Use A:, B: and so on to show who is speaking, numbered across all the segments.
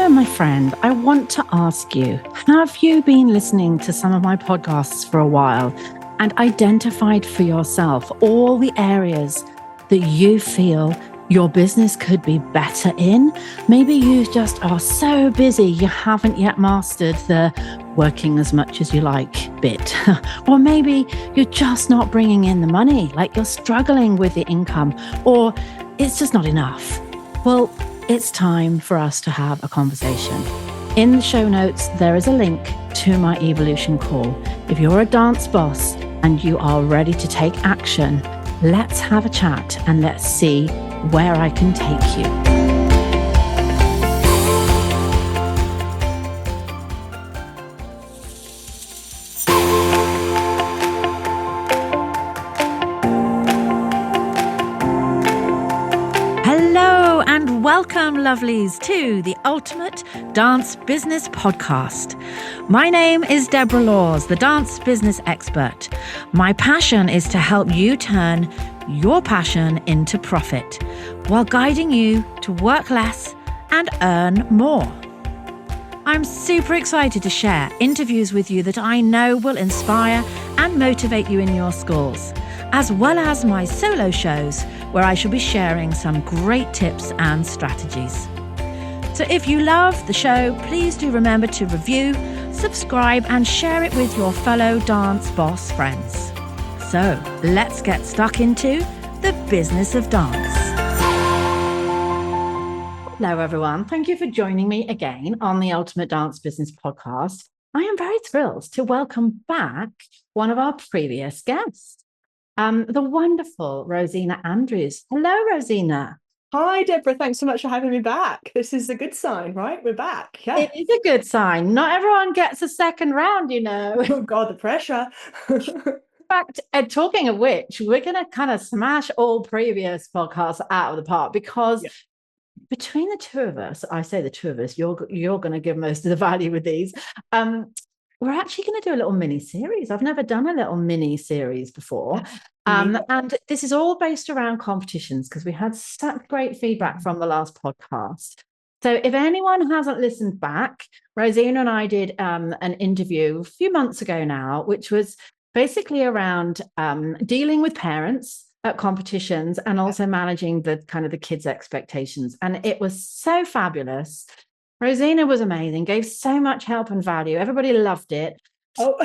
A: So, my friend, I want to ask you, have you been listening to some of my podcasts for a while and identified for yourself all the areas that you feel your business could be better in? Maybe you just are so busy you haven't yet mastered the working as much as you like bit. Or maybe you're just not bringing in the money, like you're struggling with the income, or it's just not enough. Well, it's time for us to have a conversation. In the show notes, there is a link to my evolution call. If you're a dance boss and you are ready to take action, let's have a chat and let's see where I can take you. Hello and welcome, lovelies, to the Ultimate Dance Business Podcast. My name is Deborah Laws, the dance business expert. My passion is to help you turn your passion into profit while guiding you to work less and earn more. I'm super excited to share interviews with you that I know will inspire and motivate you in your schools, as well as my solo shows where I shall be sharing some great tips and strategies. So if you love the show, please do remember to review, subscribe, and share it with your fellow dance boss friends. So let's get stuck into the business of dance. Hello, everyone. Thank you for joining me again on the Ultimate Dance Business Podcast. I am very thrilled to welcome back one of our previous guests, the wonderful Rosina Andrews. Hello, Rosina.
B: Hi, Deborah. Thanks so much for having me back. This is a good sign, right? We're back. Yeah.
A: It is a good sign. Not everyone gets a second round, you know.
B: Oh, God, the pressure.
A: In fact, talking of which, we're going to kind of smash all previous podcasts out of the park because between the two of us, I say the two of us, you're going to give most of the value with these. We're actually going to do a little mini series. I've never done a little mini series before. And this is all based around competitions because we had such great feedback from the last podcast. So if anyone hasn't listened back, Rosina and I did an interview a few months ago now, which was basically around dealing with parents at competitions and also managing the kind of the kids' expectations. And it was so fabulous. Rosina was amazing, gave so much help and value. Everybody loved it.
B: Oh,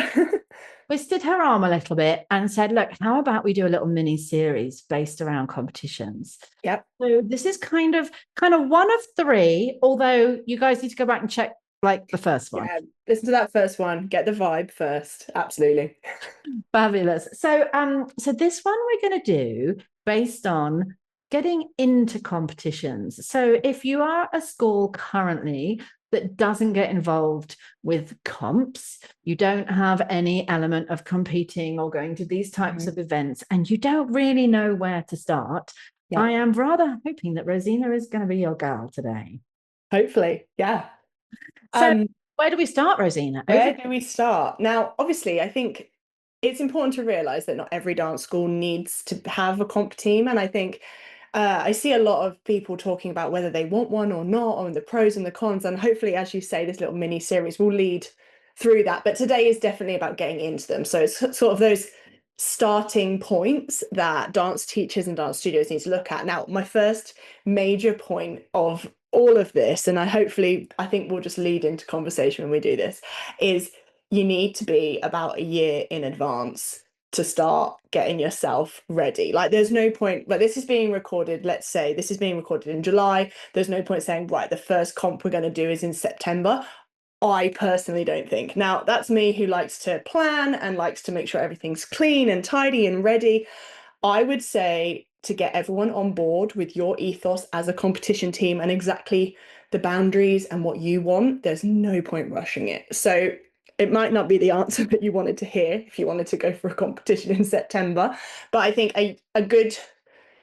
A: Twisted her arm a little bit and said, look, how about we do a little mini series based around competitions?
B: Yep.
A: So this is kind of one of three, although you guys need to go back and check like the first one.
B: Yeah, listen to that first one. Get the vibe first. Absolutely.
A: Fabulous. So this one we're going to do based on getting into competitions. So if you are a school currently that doesn't get involved with comps, you don't have any element of competing or going to these types of events, and you don't really know where to start, I am rather hoping that Rosina is going to be your gal today.
B: Hopefully, yeah.
A: So where do we start, Rosina?
B: Where do we start? Now, obviously, I think it's important to realize that not every dance school needs to have a comp team. And I think I see a lot of people talking about whether they want one or not, and the pros and the cons. And hopefully, as you say, this little mini series will lead through that. But today is definitely about getting into them. So it's sort of those starting points that dance teachers and dance studios need to look at. Now, my first major point of all of this, and I think we'll just lead into conversation when we do this, is you need to be about a year in advance to start getting yourself ready. Like there's no point, like this is being recorded, let's say this is being recorded in July. There's no point saying, right, the first comp we're going to do is in September. I personally don't think. Now, that's me who likes to plan and likes to make sure everything's clean and tidy and ready. I would say to get everyone on board with your ethos as a competition team and exactly the boundaries and what you want, there's no point rushing it. So it might not be the answer that you wanted to hear if you wanted to go for a competition in September, but I think a good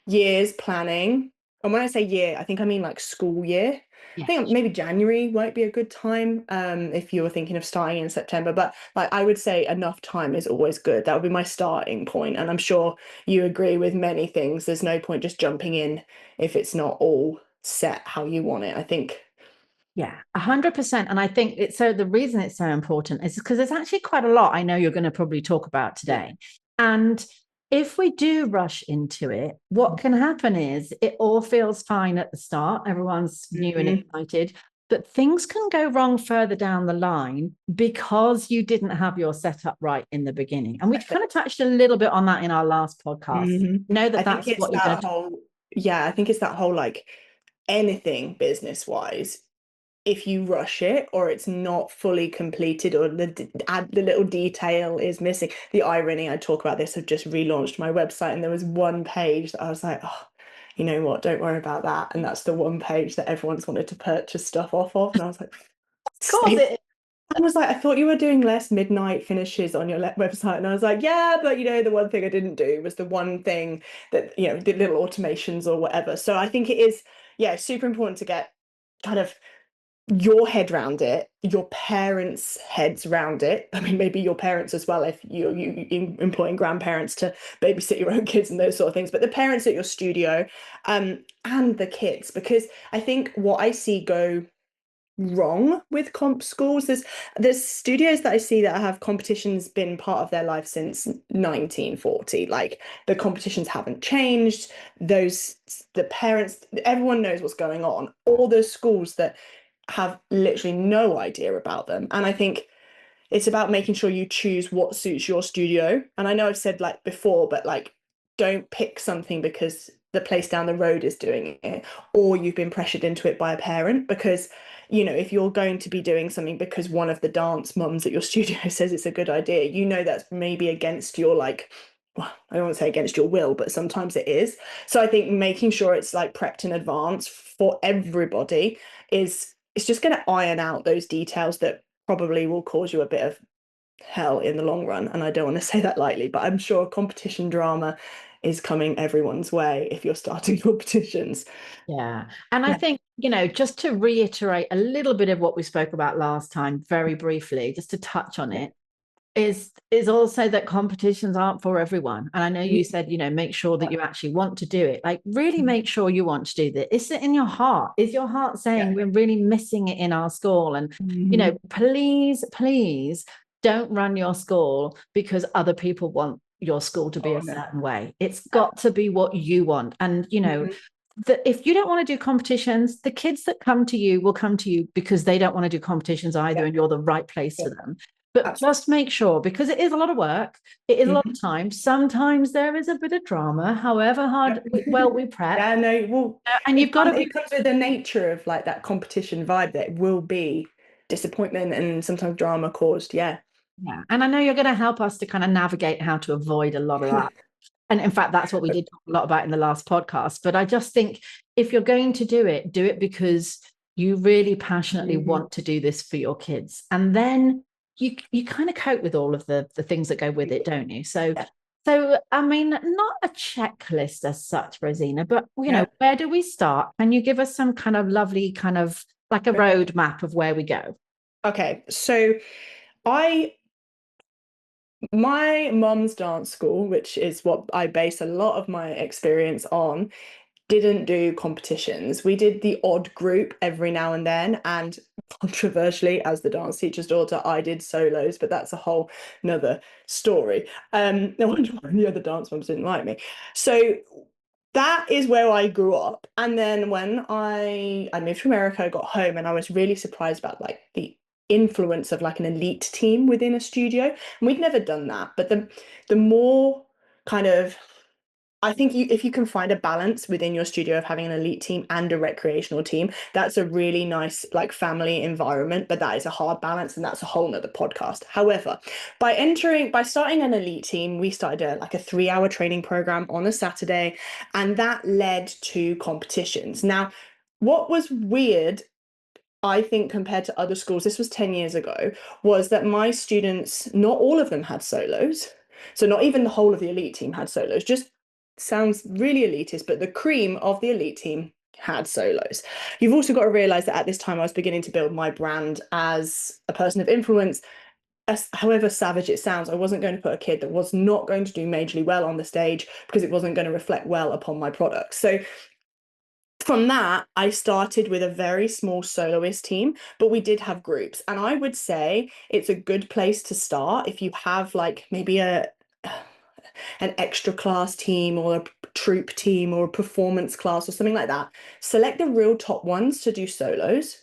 B: year's planning, and when I say year, I think I mean like school year. I think maybe January might be a good time if you were thinking of starting in September, but like I would say enough time is always good. That would be my starting point, and I'm sure you agree with many things. There's no point just jumping in if it's not all set how you want it. I think
A: Yeah, 100%. And I think it's so the reason it's so important is because there's actually quite a lot I know you're going to probably talk about
B: Yeah.
A: today. And if we do rush into it, what can happen is it all feels fine at the start. Everyone's new and
B: Mhm.
A: excited, but things can go wrong further down the line because you didn't have your setup right in the beginning. And we kind of touched a little bit on that in our last podcast.
B: Mhm.
A: Know
B: I
A: that
B: think
A: that's
B: it's
A: what you're going
B: that
A: to.
B: whole, yeah, I think it's that whole like anything business wise, if you rush it or it's not fully completed or the little detail is missing. The irony, I talk about this, I've just relaunched my website and there was one page that I was like, oh, you know what, don't worry about that. And that's the one page that everyone's wanted to purchase stuff off of. And I was like,
A: Of course,
B: stay. I was like, I thought you were doing less midnight finishes on your website. And I was like, yeah, but the one thing I didn't do was the one thing that, the little automations or whatever. So I think it is, yeah, super important to get kind of your head round it, your parents' heads round it. I mean, maybe your parents as well, if you employing grandparents to babysit your own kids and those sort of things, but the parents at your studio, and the kids, because I think what I see go wrong with comp schools. There's studios that I see that have competitions been part of their life since 1940. Like the competitions haven't changed. Those the parents, everyone knows what's going on. All those schools that have literally no idea about them. And I think it's about making sure you choose what suits your studio. And I know I've said like before, but like don't pick something because the place down the road is doing it or you've been pressured into it by a parent because if you're going to be doing something because one of the dance mums at your studio says it's a good idea, that's maybe against your like, well, I don't want to say against your will, but sometimes it is. So I think making sure it's like prepped in advance for everybody is it's just going to iron out those details that probably will cause you a bit of hell in the long run. And I don't want to say that lightly, but I'm sure competition drama is coming everyone's way if you're starting competitions.
A: Yeah. And I think, just to reiterate a little bit of what we spoke about last time, very briefly, just to touch on
B: Yeah.
A: it, is also that competitions aren't for everyone. And I know you said, make sure that you actually want to do it. Like really make sure you want to do this. Is it in your heart? Is your heart
B: Yeah.
A: saying we're really missing it in our school? And,
B: Mhm.
A: please, please don't run your school because other people want your school to be
B: Oh
A: a
B: no.
A: certain way. It's got to be what you want. And,
B: Mhm.
A: that if you don't want to do competitions, the kids that come to you will come to you because they don't want to do competitions either,
B: Yeah.
A: and you're the right place
B: Yeah.
A: for them. But
B: Absolutely.
A: just make sure, because it is a lot of work, it is a lot
B: Mhm.
A: of time. Sometimes there is a bit of drama, however hard
B: Yep.
A: we prep,
B: Yeah, no, well,
A: and you've got to be.
B: it comes with the nature of like that competition vibe that it will be disappointment and sometimes drama caused. Yeah.
A: Yeah, and I know you're going to help us to kind of navigate how to avoid a lot of that. And in fact, that's what we did talk a lot about in the last podcast. But I just think if you're going to do it because you really passionately
B: Mhm.
A: want to do this for your kids. And then you kind of cope with all of the things that go with it, don't you? So
B: Yeah.
A: I mean, not a checklist as such, Rosina, but
B: Yeah.
A: where do we start? Can you give us some kind of lovely kind of like a roadmap of where we go?
B: Okay. So I my mum's dance school, which is what I base a lot of my experience on, didn't do competitions. We did the odd group every now and then, and controversially, as the dance teacher's daughter, I did solos, but that's a whole nother story. No wonder why the other dance mums didn't like me. So that is where I grew up. And then when I moved to America, I got home and I was really surprised about like the influence of like an elite team within a studio. And we'd never done that. But the more kind of I think if you can find a balance within your studio of having an elite team and a recreational team, that's a really nice like family environment. But that is a hard balance, and that's a whole nother podcast. However, by starting an elite team, we started like a 3 hour training program on a Saturday, and that led to competitions. Now, what was weird, I think, compared to other schools, this was 10 years ago, was that my students, not all of them had solos. So not even the whole of the elite team had solos, just sounds really elitist, but the cream of the elite team had solos. You've also got to realize that at this time I was beginning to build my brand as a person of influence. As, however savage it sounds, I wasn't going to put a kid that was not going to do majorly well on the stage because it wasn't going to reflect well upon my product. So From that, I started with a very small soloist team, but we did have groups. And I would say it's a good place to start if you have like maybe an extra class team or a troop team or a performance class or something like that. Select the real top ones to do solos,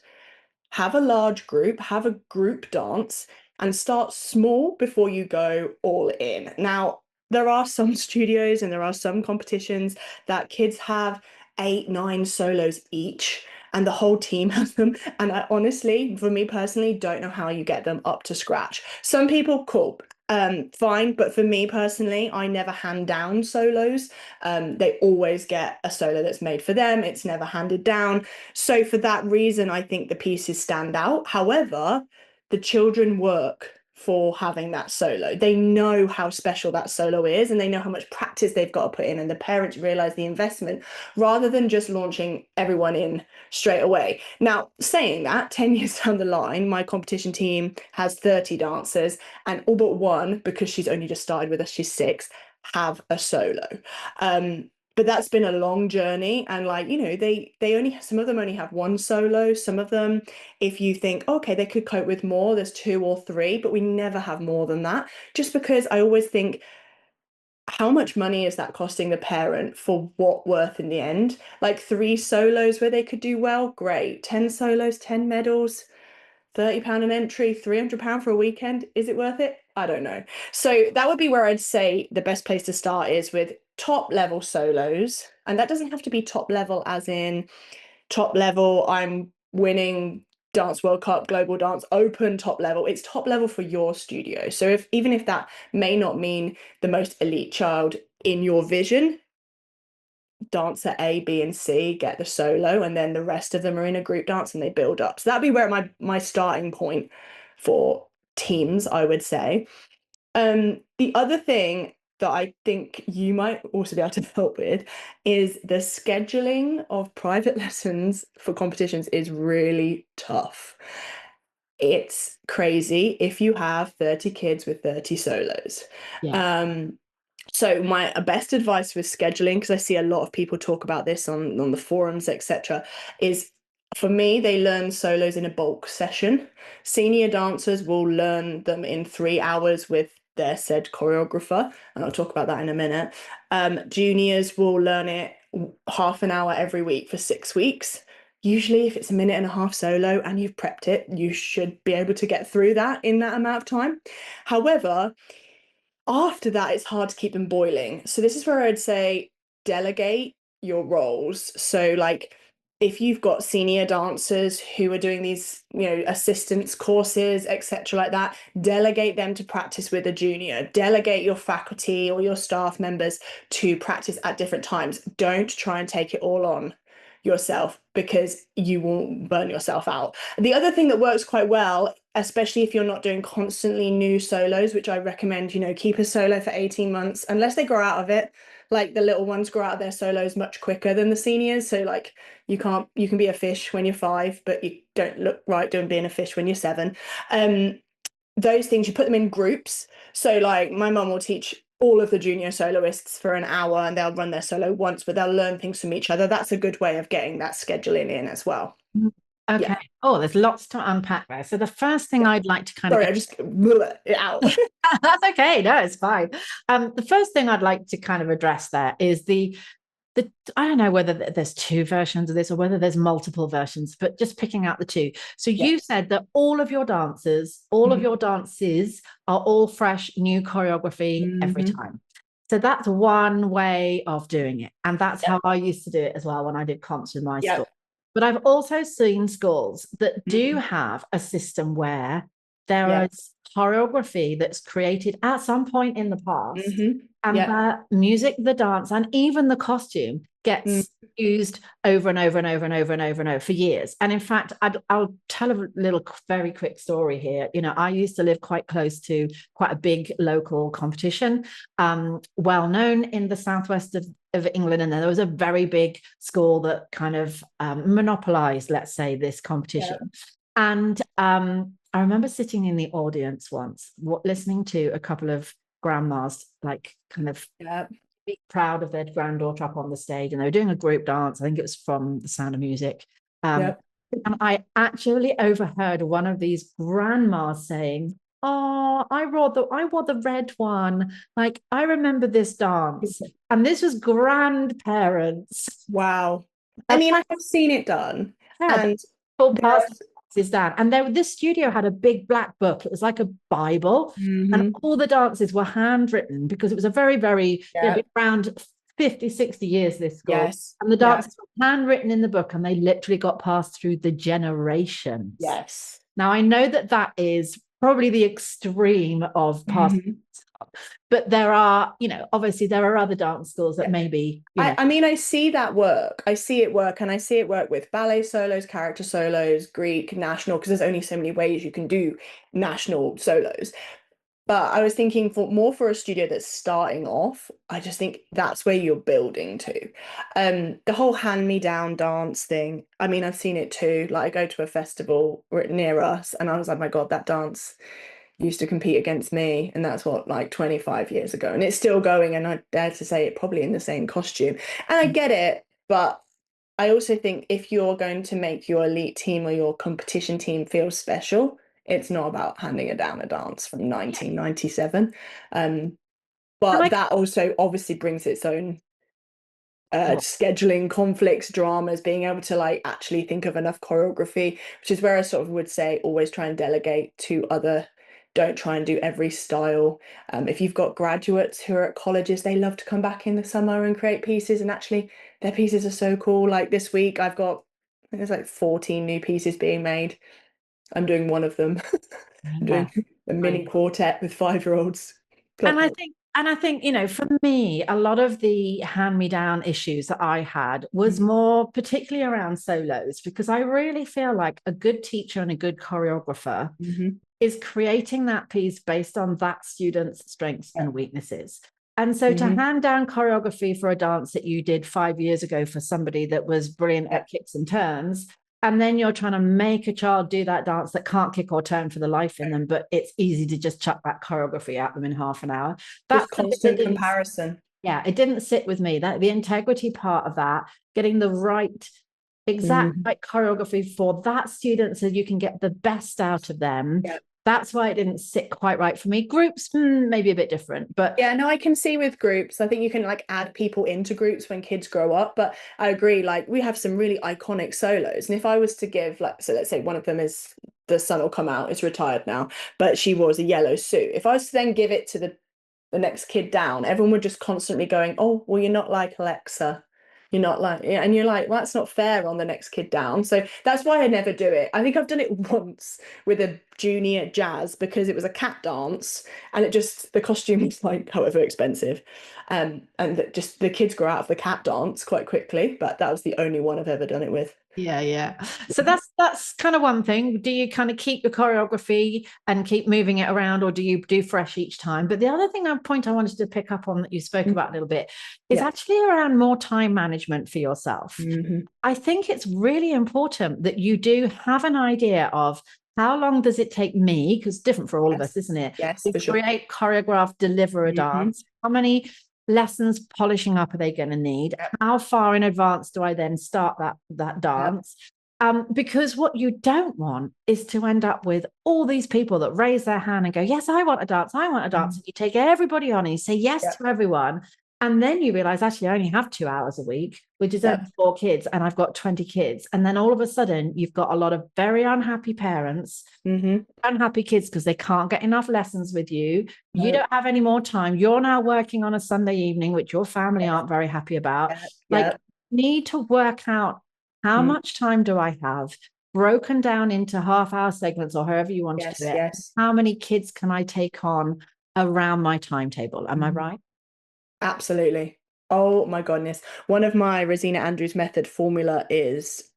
B: have a large group, have a group dance, and start small before you go all in. Now, there are some studios and there are some competitions that kids have 8, 9 solos each, and the whole team has them. And I honestly, for me personally, don't know how you get them up to scratch. Some people, cool. Fine, but for me personally, I never hand down solos. They always get a solo that's made for them. It's never handed down. So for that reason, I think the pieces stand out. However, the children work for having that solo. They know how special that solo is and they know how much practice they've got to put in, and the parents realize the investment rather than just launching everyone in straight away. Now, saying that, 10 years down the line, my competition team has 30 dancers, and all but one, because she's only just started with us, she's 6, have a solo. But that's been a long journey, and like, they only, some of them only have one solo, some of them, if you think, okay, they could cope with more, there's 2 or 3, but we never have more than that, just because I always think, how much money is that costing the parent for what worth in the end? Like 3 solos where they could do well, great. 10 solos, 10 medals, £30 an entry, £300 for a weekend. Is it worth it? I don't know. So that would be where I'd say the best place to start is with top level solos. And that doesn't have to be top level as in top level, I'm winning Dance World Cup, Global Dance Open top level. It's top level for your studio. So if even if that may not mean the most elite child in your vision, dancer A, B, and C get the solo, and then the rest of them are in a group dance and they build up. So that'd be where my starting point for teams, I would say. The other thing that I think you might also be able to help with is the scheduling of private lessons for competitions is really tough. It's crazy if you have 30 kids with 30 solos.
A: Yeah.
B: Um, so my best advice with scheduling, because I see a lot of people talk about this on the forums, etc., is for me, they learn solos in a bulk session. Senior dancers will learn them in 3 hours with their said choreographer, and I'll talk about that in a minute. Juniors will learn it half an hour every week for 6 weeks. Usually, if it's a minute and a half solo and you've prepped it, you should be able to get through that in that amount of time. However, after that, it's hard to keep them boiling. So this is where I'd say delegate your roles. So like if you've got senior dancers who are doing these, assistance courses, etc., like that, delegate them to practice with a junior. Delegate your faculty or your staff members to practice at different times. Don't try and take it all on yourself because you will burn yourself out. The other thing that works quite well, especially if you're not doing constantly new solos, which I recommend, keep a solo for 18 months, unless they grow out of it. Like the little ones grow out of their solos much quicker than the seniors. So like you can be a fish when you're 5, but you don't look right doing being a fish when you're 7. Those things, you put them in groups. So like my mum will teach all of the junior soloists for an hour and they'll run their solo once, but they'll learn things from each other. That's a good way of getting that scheduling in as well.
A: Okay.
B: Yeah.
A: Oh, there's lots to unpack there. So the first thing I'd like to kind of
B: Sorry, I
A: get
B: just blew it out.
A: that's okay. No, it's fine. The first thing I'd like to kind of address there is the I don't know whether there's 2 versions of this or whether there's multiple versions, but just picking out the 2. So
B: Yeah.
A: you said that all of your dancers, all of your dances are all fresh, new choreography every
B: Mm-hmm.
A: time. So that's one way of doing it. And that's
B: Yep.
A: how I used to do it as well when I did comps in my school.
B: Yep.
A: But I've also seen schools that do
B: Mm-hmm.
A: have a system where there
B: Yep.
A: is choreography that's created at some point in the past,
B: Mm-hmm.
A: and
B: Yep.
A: the music, the dance, and even the costume
B: Mm.
A: gets used over and over and over and over and over and over for years. And in fact, I'll tell a little very quick story here. I used to live quite close to quite a big local competition, well known in the southwest of England. And there was a very big school that kind of monopolized, let's say, this competition.
B: Yep.
A: And I remember sitting in the audience once, listening to a couple of grandmas, like kind of
B: Yep.
A: really proud of their granddaughter up on the stage, and they were doing a group dance. I think it was from The Sound of Music.
B: Yep.
A: And I actually overheard one of these grandmas saying, "Oh, I wore the red one. Like, I remember this dance." And this was grandparents.
B: Wow. I
A: And
B: mean, I have seen it done,
A: yeah,
B: and
A: full
B: there are.
A: past dances down. And this studio had a big black book. It was like a Bible, and
B: Mhm.
A: all the dances were handwritten because it was a very, very,
B: Yeah.
A: been around 50, 60 years, this school.
B: Yes.
A: And the
B: Yeah.
A: dances were handwritten in the book, and they literally got passed through the generations.
B: Yes.
A: Now, I know that that is probably the extreme of past,
B: Mhm.
A: but there are, obviously there are other dance schools that
B: Yeah.
A: maybe,
B: I mean, I see that work. I see it work, and I see it work with ballet solos, character solos, Greek, national, because there's only so many ways you can do national solos. But I was thinking for a studio that's starting off, I just think that's where you're building to. The whole hand-me-down dance thing, I mean, I've seen it too. Like, I go to a festival near us, and I was like, my God, that dance used to compete against me, and that's what, like 25 years ago, and it's still going, and I dare to say it probably in the same costume. And I get it, but I also think if you're going to make your elite team or your competition team feel special, it's not about handing it down a dance from 1997. Um,
A: and
B: but
A: I,
B: that also obviously brings its own
A: oh,
B: scheduling conflicts, dramas, being able to like actually think of enough choreography, which is where I sort of would say always try and delegate to other. Don't try and do every style. If you've got graduates who are at colleges, they love to come back in the summer and create pieces, and actually their pieces are so cool. Like this week, I've got, I think there's like 14 new pieces being made. I'm doing one of them. I'm
A: yeah.
B: doing a mini quartet with 5-year-olds.
A: And I
B: God,
A: think, and I think, for me, a lot of the hand-me-down issues that I had was more particularly around solos, because I really feel like a good teacher and a good choreographer
B: mm-hmm.
A: is creating that piece based on that student's strengths
B: Yeah.
A: and weaknesses. And so to
B: Mm-hmm.
A: hand down choreography for a dance that you did 5 years ago for somebody that was brilliant
B: Yeah.
A: at kicks and turns, and then you're trying to make a child do that dance that can't kick or turn for the life in them, but it's easy to just chuck that choreography at them in half an hour.
B: Just
A: That's the bit that
B: constant
A: didn't,
B: comparison.
A: yeah, it didn't sit with me. That the integrity part of that, getting the right exact
B: Mm-hmm.
A: right choreography for that student so you can get the best out of them.
B: Yeah.
A: That's why it didn't sit quite right for me. Groups, maybe a bit different, but
B: Yeah, no, I can see with groups. I think you can like add people into groups when kids grow up. But I agree, like we have some really iconic solos. And if I was to give, like, so let's say one of them is the sun will come out, it's retired now, but she wore a yellow suit. If I was to then give it to the next kid down, everyone would just constantly going, oh, well, you're not like Alexa. You're not like, yeah, and you're like, well, that's not fair on the next kid down. So that's why I never do it. I think I've done it once with a junior jazz because it was a cat dance, and it just the costume was like however expensive, and just the kids grow out of the cat dance quite quickly. But that was the only one I've ever done it with.
A: yeah. So that's kind of one thing. Do you kind of keep your choreography and keep moving it around, or do you do fresh each time? But the other thing, point I wanted to pick up on that you spoke about a little bit is
B: Yeah.
A: actually around more time management for yourself.
B: Mm-hmm.
A: I think it's really important that you do have an idea of how long does it take me, because it's different for all of us,
B: Yes.
A: isn't it?
B: Yes,
A: To
B: for sure.
A: create, choreograph, deliver a
B: Mm-hmm.
A: dance. How many lessons polishing up are they going to need?
B: Yep.
A: How far in advance do I then start that
B: Yep.
A: dance? Because what you don't want is to end up with all these people that raise their hand and go, yes, I want a dance, I want a dance. And you take everybody on and you say yes
B: Yep.
A: to everyone. And then you realize, actually, I only have 2 hours a week, which is only
B: Yep.
A: 4 kids, and I've got 20 kids. And then all of a sudden, you've got a lot of very unhappy parents,
B: Mm-hmm.
A: unhappy kids because they can't get enough lessons with you. You
B: No.
A: don't have any more time. You're now working on a Sunday evening, which your family
B: Yes.
A: aren't very happy about.
B: Yep.
A: Like,
B: Yep.
A: need to work out how
B: Mm.
A: much time do I have broken down into half-hour segments or however you want to do
B: Yes.
A: it.
B: Yes.
A: How many kids can I take on around my timetable? Am I
B: Mhm.
A: right?
B: Absolutely. Oh my goodness. One of my Rosina Andrews method formula is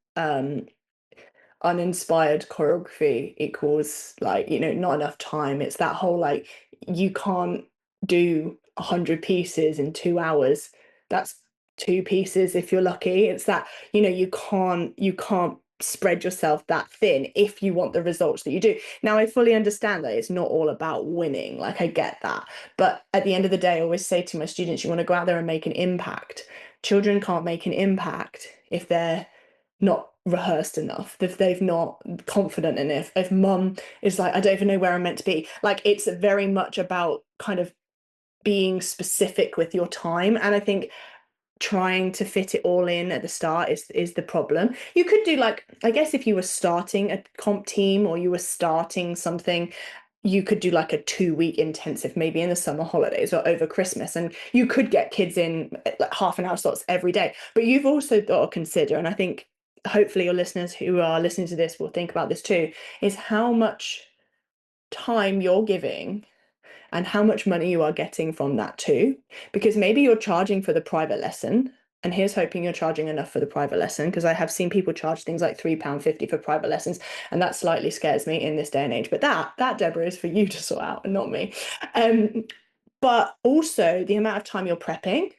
B: uninspired choreography equals like, not enough time. It's that whole like you can't do 100 pieces in 2 hours. That's two pieces if you're lucky. It's that, you can't spread yourself that thin if you want the results that you do. Now, I fully understand that it's not all about winning. Like, I get that. But at the end of the day, I always say to my students, you want to go out there and make an impact. Children can't make an impact if they're not rehearsed enough, if they've not confident enough, if mum is like, I don't even know where I'm meant to be. Like, it's very much about kind of being specific with your time. And I think trying to fit it all in at the start is the problem. You could do, like, I guess if you were starting a comp team or you were starting something, you could do like a 2-week intensive, maybe in the summer holidays or over Christmas, and you could get kids in like half an hour slots every day. But you've also got to consider, and I think hopefully your listeners who are listening to this will think about this too, is how much time you're giving and how much money you are getting from that too. Because maybe you're charging for the private lesson, and here's hoping you're charging enough for the private lesson, because I have seen people charge things like £3.50 for private lessons, and that slightly scares me in this day and age. But that Deborah is for you to sort out and not me. But also the amount of time you're prepping,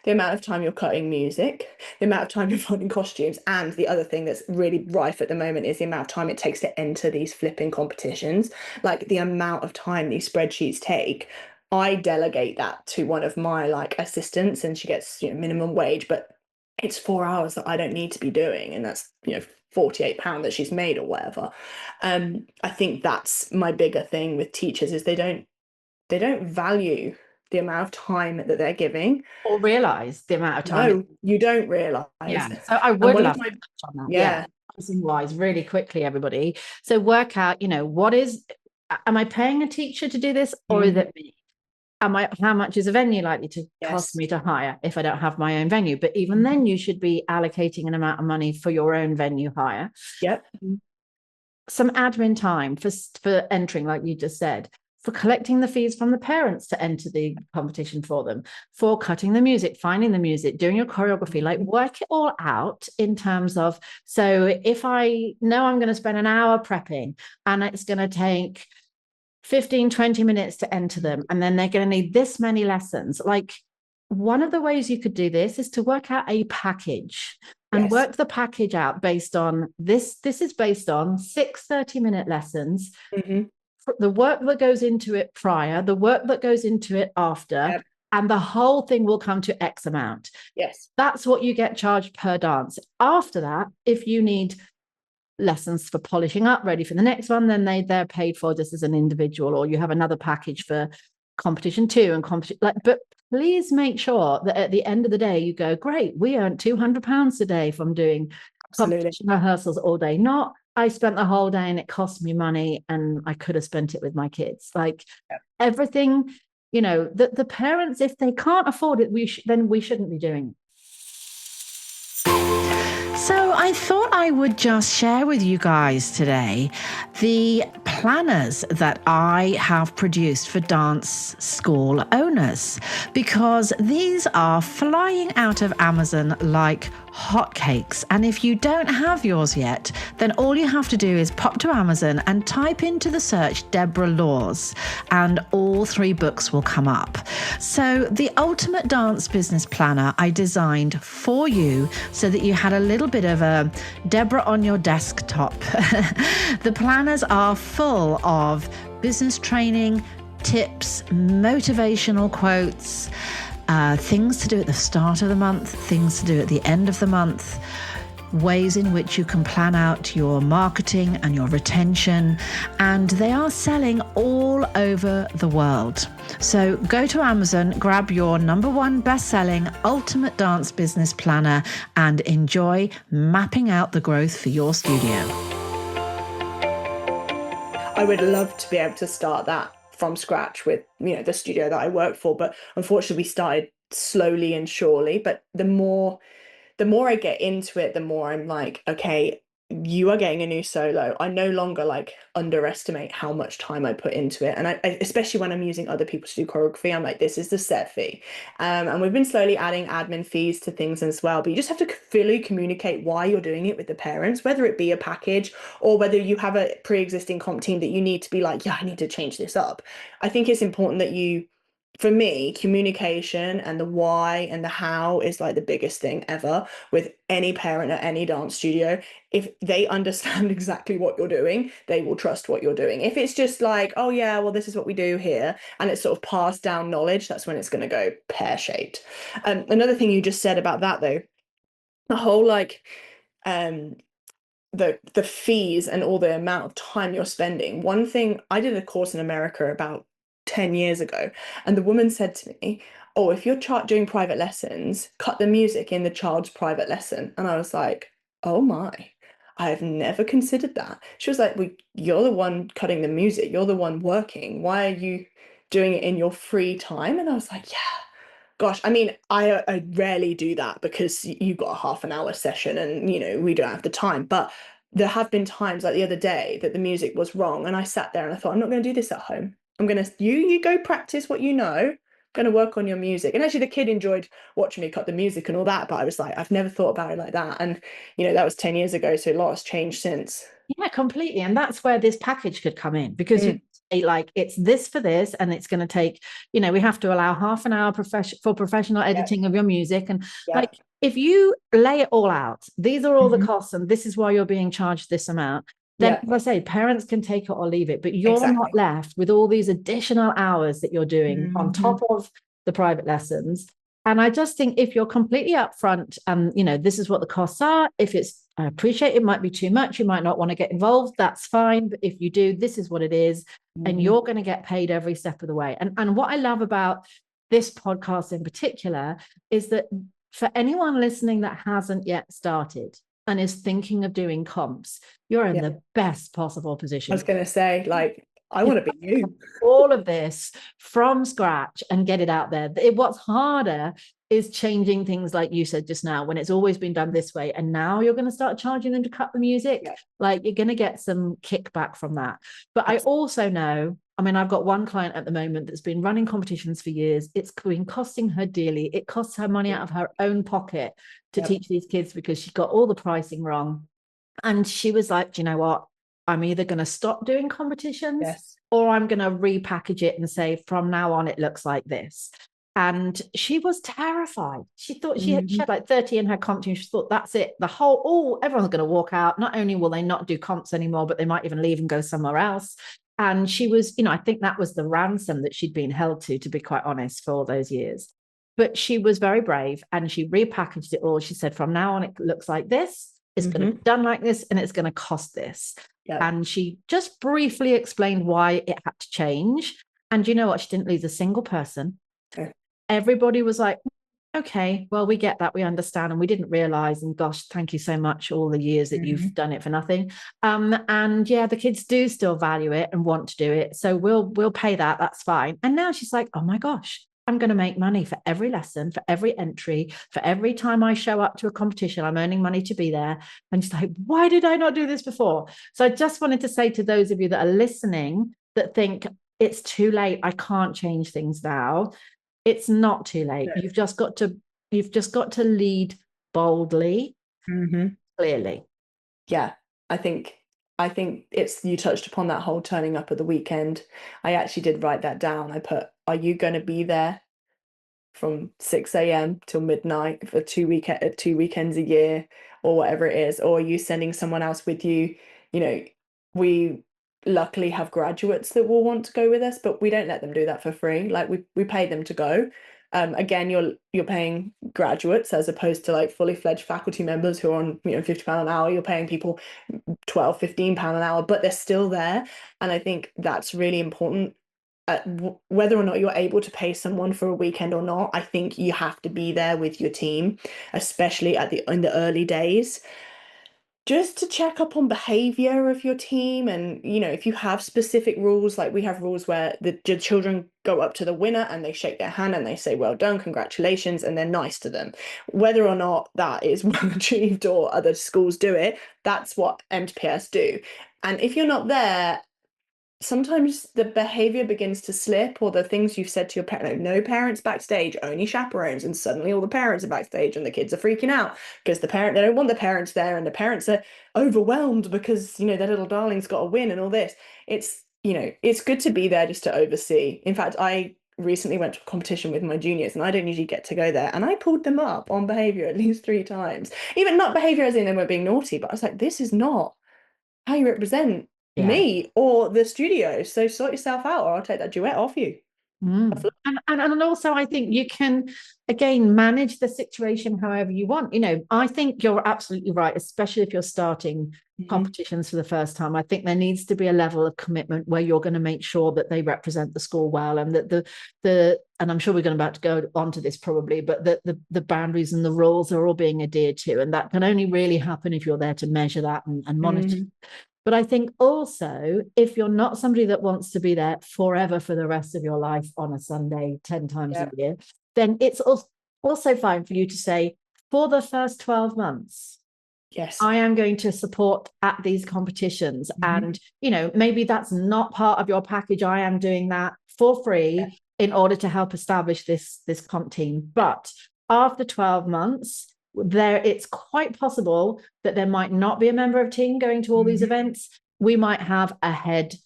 B: the amount of time you're cutting music, the amount of time you're finding costumes, and the other thing that's really rife at the moment is the amount of time it takes to enter these flipping competitions. Like, the amount of time these spreadsheets take. I delegate that to one of my like assistants, and she gets, minimum wage, but it's 4 hours that I don't need to be doing, and that's, £48 that she's made or whatever. I think that's my bigger thing with teachers, is they don't value the amount of time that they're giving.
A: Or realize the amount of time.
B: No, you don't realize.
A: Yeah. So I
B: And
A: would
B: one of
A: love to
B: my,
A: touch on that. Yeah.
B: yeah,
A: Pricing wise, really quickly, everybody. So work out, what is, am I paying a teacher to do this, or is it me? How much is a venue likely to cost
B: yes,
A: me to hire if I don't have my own venue? But even then, you should be allocating an amount of money for your own venue hire.
B: yep,
A: Some admin time for entering, like you just said, for collecting the fees from the parents to enter the competition for them, for cutting the music, finding the music, doing your choreography, like work it all out in terms of, so if I know I'm going to spend an hour prepping and it's going to take 15-20 minutes to enter them, and then they're going to need this many lessons, like, one of the ways you could do this is to work out a package and
B: yes,
A: work the package out based on this is based on 6 30-minute lessons,
B: hmm,
A: the work that goes into it prior, the work that goes into it after,
B: yep,
A: and the whole thing will come to X amount.
B: yes,
A: That's what you get charged per dance. After that, if you need lessons for polishing up, ready for the next one, then they're paid for just as an individual, or you have another package for competition 2 and competition, like, but please make sure that at the end of the day you go, great, we earned £200 a day from doing
B: absolutely.
A: competition rehearsals all day, not I spent the whole day and it cost me money and I could have spent it with my kids. Like,
B: Yep.
A: everything, the parents, if they can't afford it, then we shouldn't be doing it. So I thought I would just share with you guys today the planners that I have produced for dance school owners, because these are flying out of Amazon like hotcakes. And if you don't have yours yet, then all you have to do is pop to Amazon and type into the search Deborah Laws, and all 3 books will come up. So the Ultimate Dance Business Planner I designed for you so that you had a little bit of a Deborah on your desktop. The planners are full of business training, tips, motivational quotes, things to do at the start of the month, things to do at the end of the month, ways in which you can plan out your marketing and your retention, and they are selling all over the world. So go to Amazon, grab your #1 best-selling Ultimate Dance Business Planner, and enjoy mapping out the growth for your studio.
B: I would love to be able to start that from scratch with, the studio that I work for, but unfortunately we started slowly and surely. But the more I get into it, the more I'm like, okay, you are getting a new solo. I no longer like underestimate how much time I put into it. And especially when I'm using other people to do choreography, I'm like, this is the set fee. And we've been slowly adding admin fees to things as well. But you just have to fully communicate why you're doing it with the parents, whether it be a package or whether you have a pre-existing comp team that you need to be like, yeah, I need to change this up. I think it's important that you for me, communication and the why and the how is like the biggest thing ever with any parent at any dance studio. If they understand exactly what you're doing, they will trust what you're doing. If it's just like, oh yeah, well, this is what we do here, and it's sort of passed down knowledge, that's when it's going to go pear-shaped. Another thing you just said about that though, the whole like um the fees and all the amount of time you're spending. One thing, I did a course in America about 10 years ago, and the woman said to me, oh, if you're doing private lessons, cut the music in the child's private lesson. And I was like, oh my, I've never considered that. She was like, well, you're the one cutting the music, you're the one working. Why are you doing it in your free time? And I was like, yeah. Gosh, I mean, I rarely do that because you've got a half an hour session and we don't have the time. But there have been times like the other day that the music was wrong, and I sat there and I thought, I'm not going to do this at home. I'm going to you go practice what you know. I'm going to work on your music. And actually, the kid enjoyed watching me cut the music and all that. But I was like, I've never thought about it like that. And that was 10 years ago, so a lot has changed since.
A: Yeah, completely. And that's where this package could come in, because you say like it's this for this, and it's going to take, we have to allow half an hour for professional editing of your music. And like, if you lay it all out, these are all the costs, and this is why you're being charged this amount, then as I say, parents can take it or leave it, but you're not left with all these additional hours that you're doing on top of the private lessons. And I just think if you're completely upfront and, this is what the costs are, if it's, I appreciate it might be too much, you might not want to get involved, that's fine. But if you do, this is what it is. And you're going to get paid every step of the way. And what I love about this podcast in particular is that for anyone listening that hasn't yet started and is thinking of doing comps, you're in the best possible position.
B: I was going to say, like, I want to be you.
A: All of this from scratch and get it out there. What's harder is changing things, like you said just now, when it's always been done this way, and now you're going to start charging them to cut the music. Like, you're going to get some kickback from that. But I also know, I mean, I've got one client at the moment that's been running competitions for years. It's been costing her dearly. It costs her money out of her own pocket to teach these kids because she got all the pricing wrong. And she was like, do you know what? I'm either going to stop doing competitions or I'm going to repackage it and say, from now on, it looks like this. And she was terrified. She thought she had like 30 in her comp team. She thought, that's it. Everyone's going to walk out. Not only will they not do comps anymore, but they might even leave and go somewhere else. And she was, I think that was the ransom that she'd been held to be quite honest, for all those years. But she was very brave and she repackaged it all. She said, from now on, it looks like this. It's going to be done like this, and it's going to cost this. And she just briefly explained why it had to change. And you know what? She didn't lose a single person. Everybody was like, okay, well, we get that. We understand. And we didn't realize. And gosh, thank you so much, all the years that you've done it for nothing. And yeah, the kids do still value it and want to do it. So we'll pay that. That's fine. And now she's like, oh my gosh, I'm going to make money for every lesson, for every entry, for every time I show up to a competition. I'm earning money to be there. And she's like, why did I not do this before? So I just wanted to say to those of you that are listening that think it's too late, I can't change things now. It's not too late. You've just got to lead boldly, clearly.
B: Yeah, I think it's, you touched upon that whole turning up at the weekend. I actually did write that down. I put, are you going to be there from 6 a.m. till midnight for two weekends a year, or whatever it is? Or are you sending someone else with you? We luckily have graduates that will want to go with us, but we don't let them do that for free. Like, we pay them to go. Again, you're paying graduates as opposed to like fully fledged faculty members who are on £50 an hour. You're paying people £12-15 an hour, but they're still there. And I think that's really important. Whether or not you're able to pay someone for a weekend or not, I think you have to be there with your team, especially in the early days, just to check up on behavior of your team. And if you have specific rules, like we have rules where the children go up to the winner and they shake their hand and they say, well done, congratulations, and they're nice to them. Whether or not that is well achieved or other schools do it, that's what MTPS do. And if you're not there, sometimes the behavior begins to slip, or the things you've said to your parent, no parents backstage, only chaperones, and suddenly all the parents are backstage and the kids are freaking out because they don't want the parents there, and the parents are overwhelmed because their little darling's got a win and all this. It's good to be there just to oversee. In fact, I recently went to a competition with my juniors, and I don't usually get to go there. And I pulled them up on behavior at least 3 times. Even not behavior as in they were being naughty, but I was like, this is not how you represent
A: Yeah.
B: me or the studio. So sort yourself out, or I'll take that duet off you.
A: Mm. And also I think you can again manage the situation however you want. I think you're absolutely right, especially if you're starting
B: Mhm.
A: competitions for the first time. I think there needs to be a level of commitment where you're going to make sure that they represent the school well, and that the and I'm sure we're going about to go on to this probably, but the boundaries and the rules are all being adhered to. And that can only really happen if you're there to measure that and monitor.
B: Mhm.
A: But I think also, if you're not somebody that wants to be there forever for the rest of your life on a Sunday 10 times a
B: Yeah.
A: year, then it's also fine for you to say, for the first 12 months,
B: Yes.
A: I am going to support at these competitions.
B: Mhm.
A: And, maybe that's not part of your package. I am doing that for
B: Yeah.
A: free in order to help establish this comp team. But after 12 months, it's quite possible that there might not be a member of team going to all these
B: Mhm.
A: events. We might have a head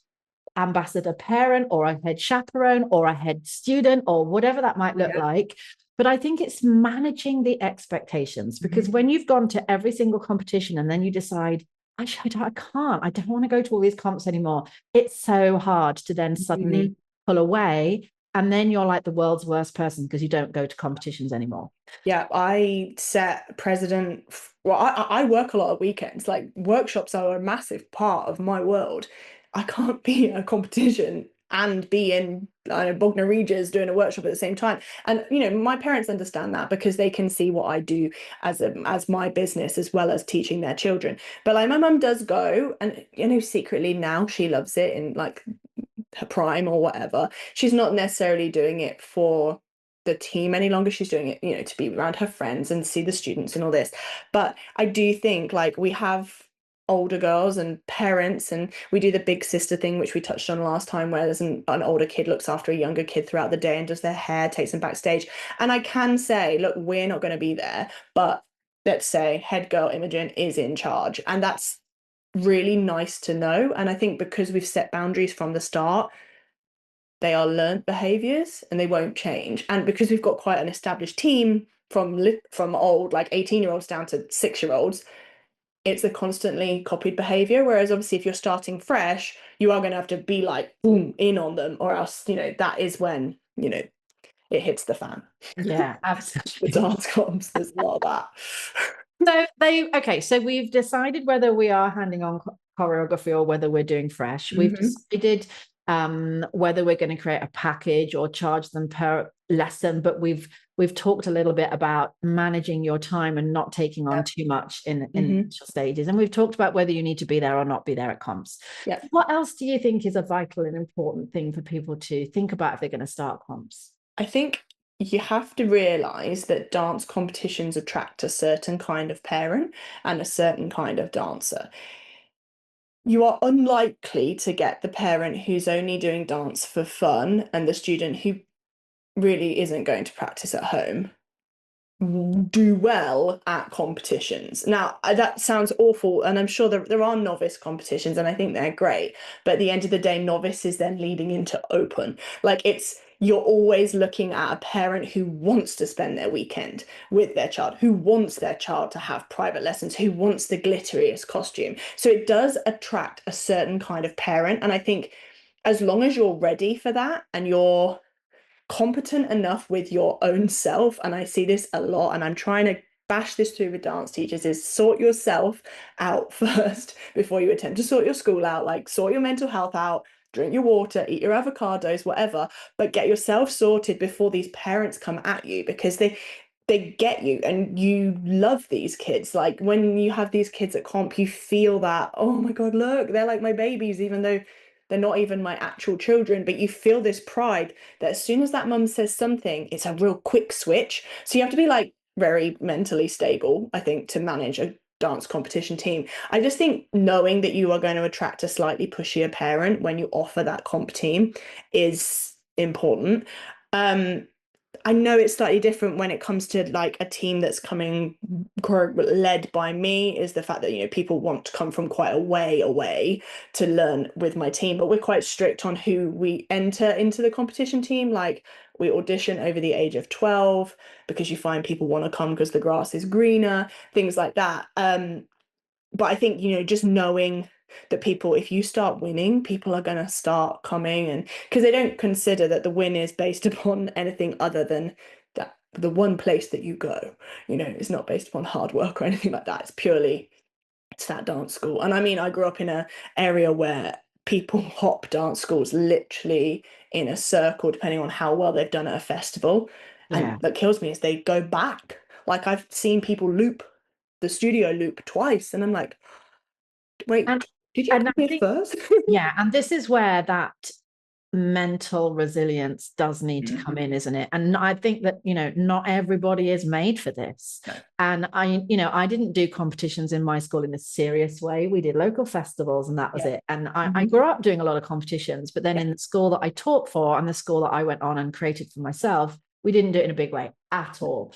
A: ambassador parent or a head chaperone or a head student or whatever that might look
B: Yeah.
A: like. But I think it's managing the expectations, because
B: Mhm.
A: when you've gone to every single competition and then you decide, actually, I don't want to go to all these comps anymore. It's so hard to then
B: Mhm.
A: suddenly pull away. And then you're like the world's worst person because you don't go to competitions anymore.
B: Yeah, I set president. Well, I work a lot of weekends. Like workshops are a massive part of my world. I can't be at a competition and be in Bognor Regis doing a workshop at the same time. And my parents understand that because they can see what I do as my business as well as teaching their children. But like my mum does go, and secretly now she loves it in like her prime or whatever. She's not necessarily doing it for the team any longer. She's doing it, to be around her friends and see the students and all this. But I do think like we have older girls and parents, and we do the big sister thing, which we touched on last time, where there's an older kid looks after a younger kid throughout the day and does their hair, takes them backstage. And I can say, look, we're not going to be there, but let's say head girl Imogen is in charge. And that's really nice to know. And I think because we've set boundaries from the start, they are learned behaviors and they won't change. And because we've got quite an established team from old like 18-year-olds down to 6-year-olds, it's a constantly copied behavior. Whereas obviously if you're starting fresh, you are going to have to be like boom in on them, or else that is when it hits the fan.
A: Yeah,
B: The
A: absolutely.
B: dance comps, there's a lot of that.
A: So we've decided whether we are handing on choreography or whether we're doing fresh. We've
B: Mhm.
A: decided whether we're going to create a package or charge them per lesson, but we've talked a little bit about managing your time and not taking on
B: Yeah.
A: too much in
B: Mhm.
A: initial stages. And we've talked about whether you need to be there or not be there at comps.
B: Yeah.
A: What else do you think is a vital and important thing for people to think about if they're going to start comps?
B: I think you have to realize that dance competitions attract a certain kind of parent and a certain kind of dancer. You are unlikely to get the parent who's only doing dance for fun and the student who really isn't going to practice at home do well at competitions. Now, that sounds awful, and I'm sure there are novice competitions, and I think they're great. But at the end of the day, novice is then leading into open. Like you're always looking at a parent who wants to spend their weekend with their child, who wants their child to have private lessons, who wants the glitteriest costume. So it does attract a certain kind of parent, and I think as long as you're ready for that and you're competent enough with your own self, and I see this a lot, and I'm trying to bash this through with dance teachers, is sort yourself out first before you attempt to sort your school out. Like sort your mental health out, drink your water, eat your avocados, whatever, but get yourself sorted before these parents come at you, because they get you and you love these kids. Like when you have these kids at comp, you feel that, oh my God, look, they're like my babies, even though they're not even my actual children. But you feel this pride that as soon as that mum says something, it's a real quick switch. So you have to be like very mentally stable, I think, to manage a dance competition team. I just think knowing that you are going to attract a slightly pushier parent when you offer that comp team is important. Um, I know it's slightly different when it comes to like a team that's coming led by me, is the fact that, people want to come from quite a way away to learn with my team, but we're quite strict on who we enter into the competition team. Like we audition over the age of 12 because you find people want to come because the grass is greener, things like that. But I think, just knowing that people, if you start winning, people are going to start coming, and because they don't consider that the win is based upon anything other than that the one place that you go. It's not based upon hard work or anything like that. It's that dance school. And I mean, I grew up in a area where people hop dance schools literally in a circle, depending on how well they've done at a festival. And
A: Yeah.
B: what kills me is they go back. Like I've seen people loop the studio loop twice, and I'm like, wait,
A: And
B: did you
A: and I
B: come here
A: think,
B: first?
A: yeah, and this is where that mental resilience does need to come
B: Mhm.
A: in, isn't it? And I think that, not everybody is made for this.
B: No.
A: And I didn't do competitions in my school in a serious way. We did local festivals and that was
B: Yeah.
A: it. And I
B: Mhm.
A: grew up doing a lot of competitions, but then
B: Yeah.
A: in the school that I taught for and the school that I went on and created for myself, we didn't do it in a big way at all.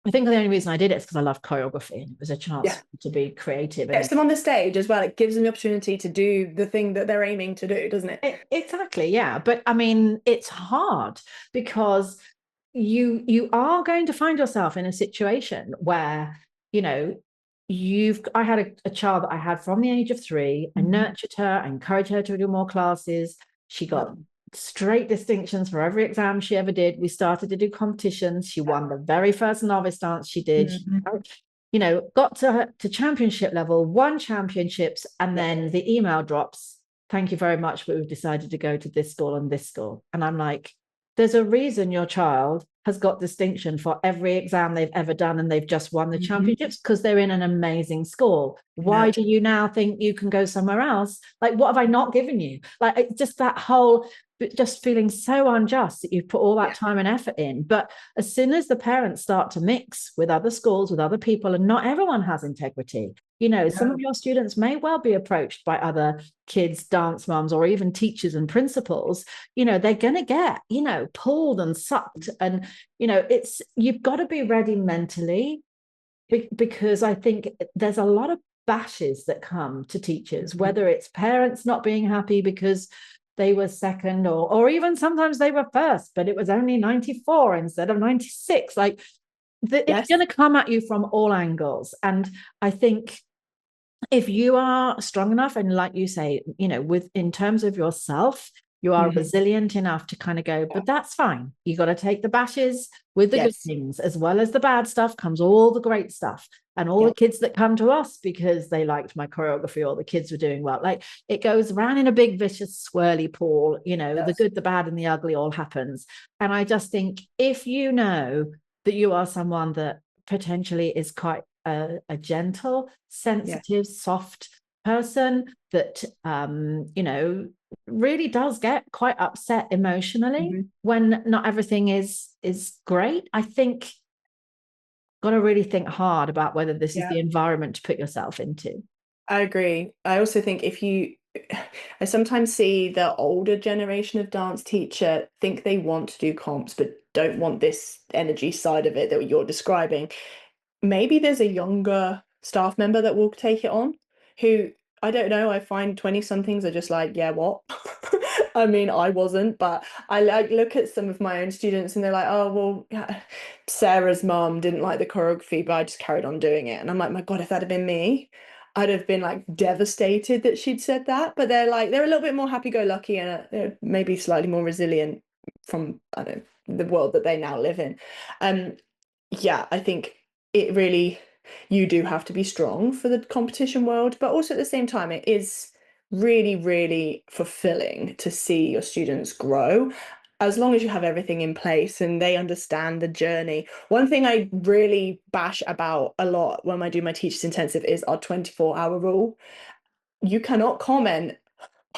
A: I think the only reason I did it is because I love choreography and it was a
B: Yeah.
A: chance to be creative.
B: Gets
A: And
B: them on the stage as well. It gives them the opportunity to do the thing that they're aiming to do, doesn't it?
A: exactly, yeah. But I mean, it's hard because you are going to find yourself in a situation where, you know, I had a child that I had from the age of 3. I
B: Mhm.
A: nurtured her, I encouraged her to do more classes. She
B: Yeah.
A: got straight distinctions for every exam she ever did. We started to do competitions. She won the very first novice dance she did.
B: Mhm.
A: Got to championship level, won championships, and
B: Yeah.
A: then the email drops. Thank you very much, but we've decided to go to this school and this school. And I'm like, there's a reason your child has got distinction for every exam they've ever done and they've just won the
B: Mhm.
A: championships because they're in an amazing school. Why do
B: Nurture.
A: you now think you can go somewhere else? Like, what have I not given you? Like, it's just that whole, just feeling so unjust that you've put all that
B: Yeah.
A: time and effort in. But as soon as the parents start to mix with other schools, with other people, and not everyone has integrity, some of
B: No.
A: your students may well be approached by other kids, dance mums, or even teachers and principals. They're going to get, pulled and sucked. And, you've got to be ready mentally because I think there's a lot of bashes that come to teachers,
B: Mhm.
A: whether it's parents not being happy because they were second or even sometimes they were first, but it was only 94 instead of 96. Like it's going
B: Yes.
A: to come at you from all angles. And I think if you are strong enough and like you say, with in terms of yourself, you are
B: Mhm.
A: resilient enough to kind of go,
B: Yeah.
A: but that's fine. You got to take the bashes with the good
B: Yes.
A: things, as well as the bad stuff comes all the great stuff. And all
B: Yeah.
A: the kids that come to us because they liked my choreography or the kids were doing well. Like it goes around in a big vicious swirly pool, the
B: Yes.
A: good, the bad, and the ugly all happens. And I just think if you know that you are someone that potentially is quite a gentle,
B: Yeah.
A: sensitive, soft person that really does get quite upset emotionally
B: Mhm.
A: when not everything is great. I think got to really think hard about whether this is
B: Yeah.
A: the environment to put yourself into.
B: I agree. I also think I sometimes see the older generation of dance teacher think they want to do comps, but don't want this energy side of it that you're describing. Maybe there's a younger staff member that will take it on who, I don't know, I find 20 somethings are just like, yeah, what? I mean, I wasn't, but I like look at some of my own students and they're like, oh, well, yeah, Sarah's mum didn't like the choreography, but I just carried on doing it. And I'm like, my God, if that had been me, I'd have been like devastated that she'd said that. But they're a little bit more happy-go-lucky and they're maybe slightly more resilient from, I don't know, the world that they now live in. Um, yeah, I think it really, you do have to be strong for the competition world, but also at the same time, it is really, really fulfilling to see your students grow as long as you have everything in place and they understand the journey. One thing I really bash about a lot when I do my teachers intensive is our 24-hour rule. You cannot comment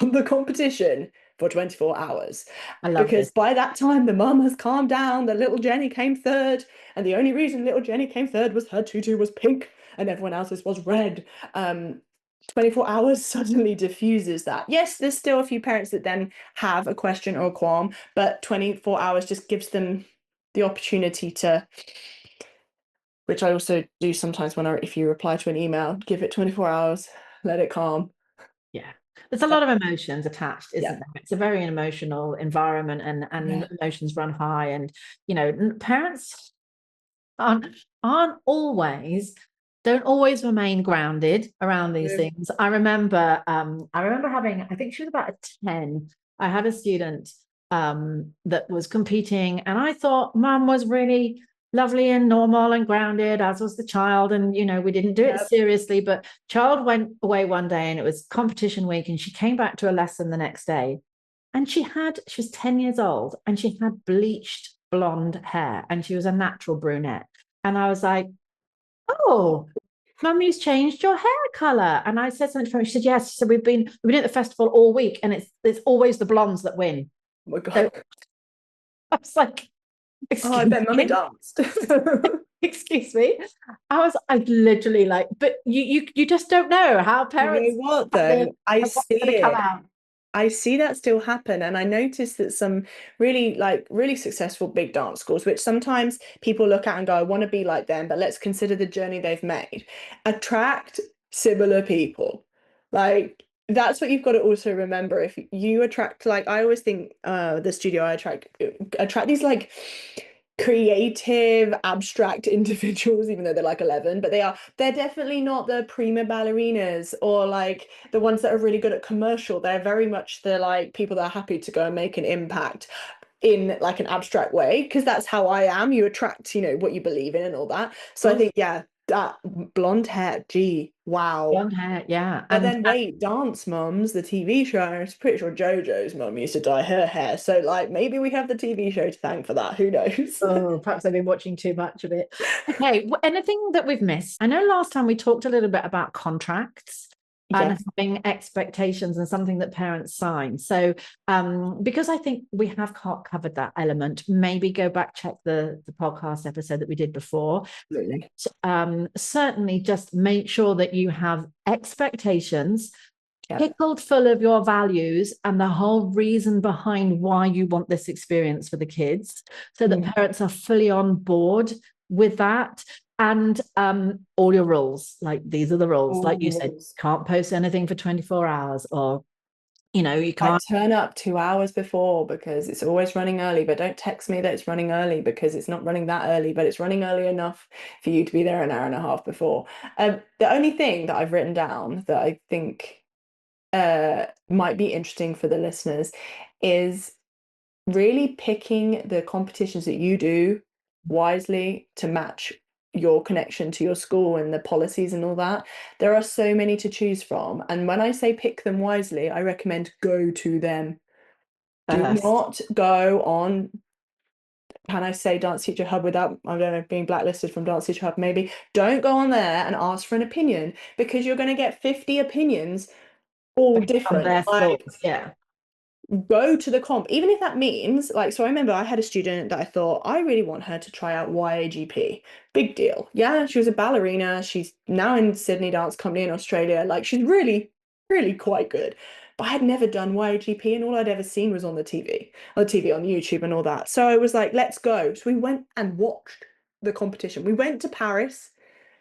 B: on the competition for 24 hours.
A: I love
B: Because
A: this.
B: by that time, the mum has calmed down, the little Jenny came third, and the only reason little Jenny came third was her tutu was pink and everyone else's was red. 24 hours suddenly diffuses that. Yes, there's still a few parents that then have a question or a qualm, but 24 hours just gives them the opportunity to, which I also do sometimes if you reply to an email, give it 24 hours, let it calm.
A: Yeah. There's a lot of emotions attached, isn't
B: Yeah.
A: there? It's a very emotional environment, and
B: Yeah.
A: emotions run high. And, parents aren't always don't always remain grounded around these things. I remember having, I think she was about a 10. I had a student that was competing, and I thought mum was really lovely and normal and grounded, as was the child. And we didn't do it
B: Yep.
A: seriously, but child went away one day and it was competition week, and she came back to a lesson the next day, and she was 10 years old, and she had bleached blonde hair, and she was a natural brunette. And I was like, oh, mummy's changed your hair color. And I said something to her. She said, yes. So we've been at the festival all week, and it's always the blondes that win.
B: Oh my God.
A: So I was like,
B: Oh, I
A: excuse
B: bet mummy
A: me.
B: danced.
A: Excuse me. I literally like, but you just don't know how
B: You know
A: parents
B: what
A: have
B: though? I
A: what's
B: see
A: going to come
B: it.
A: out.
B: I see that still happen. And I noticed that some really successful big dance schools, which sometimes people look at and go, I want to be like them, but let's consider the journey they've made, attract similar people. Like that's what you've got to also remember. If you attract, like I always think the studio I attract these like creative, abstract individuals, even though they're like 11, but they're definitely not the prima ballerinas or like the ones that are really good at commercial. They're very much the like people that are happy to go and make an impact in like an abstract way, because that's how I am. You attract, what you believe in and all that. So I think, yeah, that blonde hair, gee, wow.
A: Blonde hair, yeah.
B: But
A: And
B: then wait, Dance Moms, the TV show, I'm pretty sure JoJo's mum used to dye her hair. So like maybe we have the TV show to thank for that. Who knows?
A: oh, perhaps I've been watching too much of it. Okay, anything that we've missed? I know last time we talked a little bit about contracts and
B: Yes.
A: having expectations and something that parents sign. So, because I think we have covered that element, maybe go back, check the podcast episode that we did before.
B: Absolutely.
A: Certainly just make sure that you have expectations
B: Yep.
A: pickled full of your values and the whole reason behind why you want this experience for the kids, so that parents are fully on board with that. And all your rules, like these are the rules, like you said, can't post anything for 24 hours, or you
B: I
A: can't.
B: turn up 2 hours before because it's always running early, but don't text me that it's running early because it's not running that early, but it's running early enough for you to be there an hour and a half before. The only thing that I've written down that I think might be interesting for the listeners is really picking the competitions that you do wisely to match your connection to your school and the policies and all that. There are so many to choose from. And when I say pick them wisely, I recommend go to them. Do not go on, can I say Dance Teacher Hub without, I don't know, being blacklisted from Dance Teacher Hub maybe. Don't go on there and ask for an opinion, because you're going to get 50 opinions all
A: On
B: different.
A: their
B: Like,
A: thoughts, yeah.
B: go to the comp, even if that means like, so I remember I had a student that I thought I really want her to try out YAGP. Big deal. Yeah, she was a ballerina. She's now in Sydney Dance Company in Australia. Like she's really quite good. But I had never done YAGP, and all I'd ever seen was on the TV, on YouTube and all that. So I was like, let's go. So we went and watched the competition. We went to Paris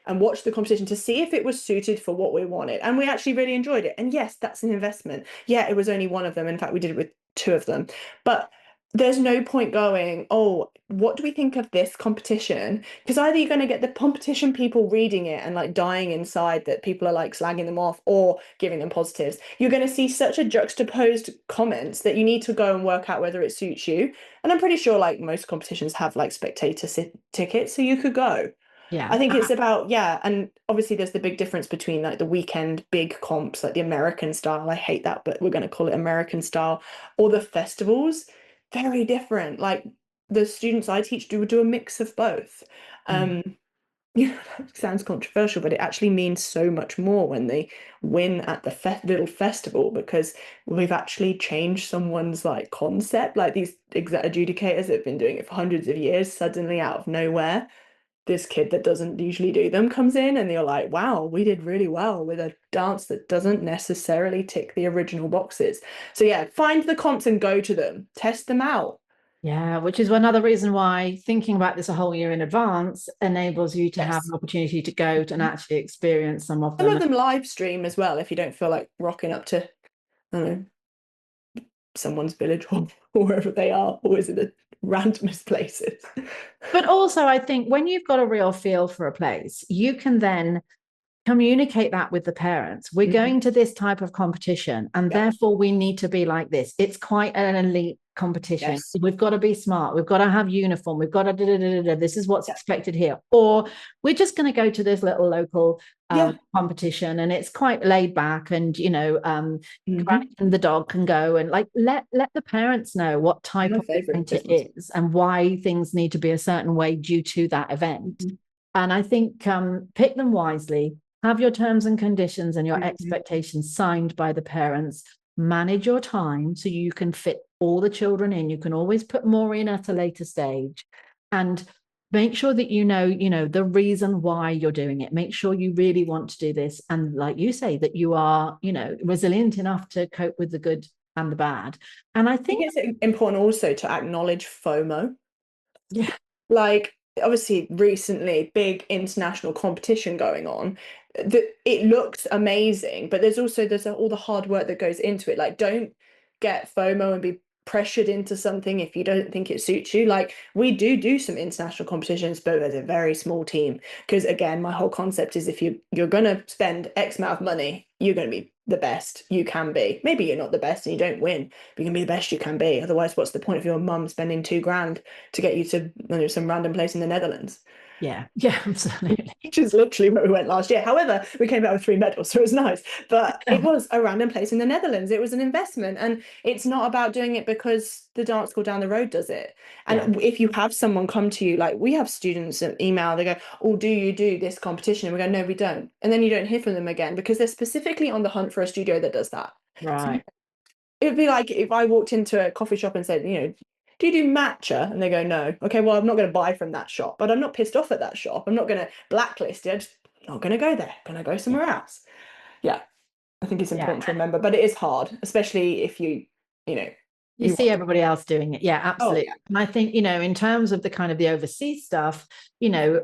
B: and watched the competition to see if it was suited for what we wanted. And we actually really enjoyed it. And yes, that's an investment. Yeah, it was only one of them. In fact, we did it with two of them. But there's no point going, oh, what do we think of this competition? Because either you're going to get the competition people reading it and like dying inside that people are like slagging them off or giving them positives. You're going to see such a juxtaposed comments that you need to go and work out whether it suits you. And I'm pretty sure like most competitions have like spectator tickets, so you could go.
A: Yeah.
B: I think it's about, yeah, and obviously there's the big difference between like the weekend big comps, like the American style. I hate that, but we're going to call it American style, or the festivals. Very different. Like the students I teach do a mix of both. Um, that sounds controversial, but it actually means so much more when they win at the little festival, because we've actually changed someone's like concept. Like these adjudicators that have been doing it for hundreds of years, suddenly out of nowhere this kid that doesn't usually do them comes in, and you're like, wow, we did really well with a dance that doesn't necessarily tick the original boxes. So yeah, find the comps and go to them, test them out.
A: Yeah, which is another reason why thinking about this a whole year in advance enables you to have
B: Yes.
A: an opportunity to go and actually experience some of
B: Some
A: them.
B: of them live stream as well if you don't feel like rocking up to, I don't know, someone's village or wherever they are, always in the randomest places.
A: But also, I think when you've got a real feel for a place, you can then communicate that with the parents. We're
B: Mhm.
A: going to this type of competition, and
B: Yeah.
A: therefore we need to be like this. It's quite an elite competition.
B: Yes.
A: We've got to be smart. We've got to have uniform. We've got to this is what's
B: Yeah.
A: expected here. Or we're just going to go to this little local
B: Yeah.
A: competition, and it's quite laid back. And Granny
B: Hmm.
A: and the dog can go, and like let the parents know what type
B: My
A: of
B: favorite
A: event it
B: things.
A: is and why things need to be a certain way due to that event.
B: Mhm.
A: And I think pick them wisely, have your terms and conditions and your
B: Mhm.
A: expectations signed by the parents. Manage your time so you can fit all the children in. You can always put more in at a later stage. And make sure that you know the reason why you're doing it. Make sure you really want to do this. And like you say, that you are, resilient enough to cope with the good and the bad. And I
B: I think
A: think,
B: it's important also to acknowledge FOMO.
A: yeah,
B: Like, obviously, recently, big international competition going on. That it looks amazing, but there's all the hard work that goes into it. Like, don't get FOMO and be pressured into something if you don't think it suits you. Like, we do some international competitions, but there's a very small team. Because again, my whole concept is if you're gonna spend X amount of money, you're gonna be the best you can be. Maybe you're not the best and you don't win, but you can be the best you can be. Otherwise, what's the point of your mum spending 2 grand to get you to, some random place in the Netherlands?
A: yeah, yeah, absolutely.
B: Which is literally where we went last year. However, we came out with 3 medals, so it was nice. But it was a random place in the Netherlands. It was an investment. And it's not about doing it because the dance school down the road does it.
A: Yeah,
B: And if you have someone come to you, like we have students that email, they go, oh, do you do this competition? And we go, no, we don't. And then you don't hear from them again because they're specifically on the hunt for a studio that does that. So
A: right.
B: it'd be like if I walked into a coffee shop and said, do you do matcha? And they go, no. Okay, well, I'm not going to buy from that shop, but I'm not pissed off at that shop. I'm not going to blacklist it. I'm just not going to go there. I'm going to go
A: Yeah,
B: somewhere else. Yeah, I think it's
A: yeah.
B: important to remember, but it is hard, especially if you know,
A: You
B: you
A: see
B: want.
A: everybody else doing it. Yeah,
B: Oh,
A: absolutely.
B: yeah.
A: And I think, in terms of the kind of the overseas stuff,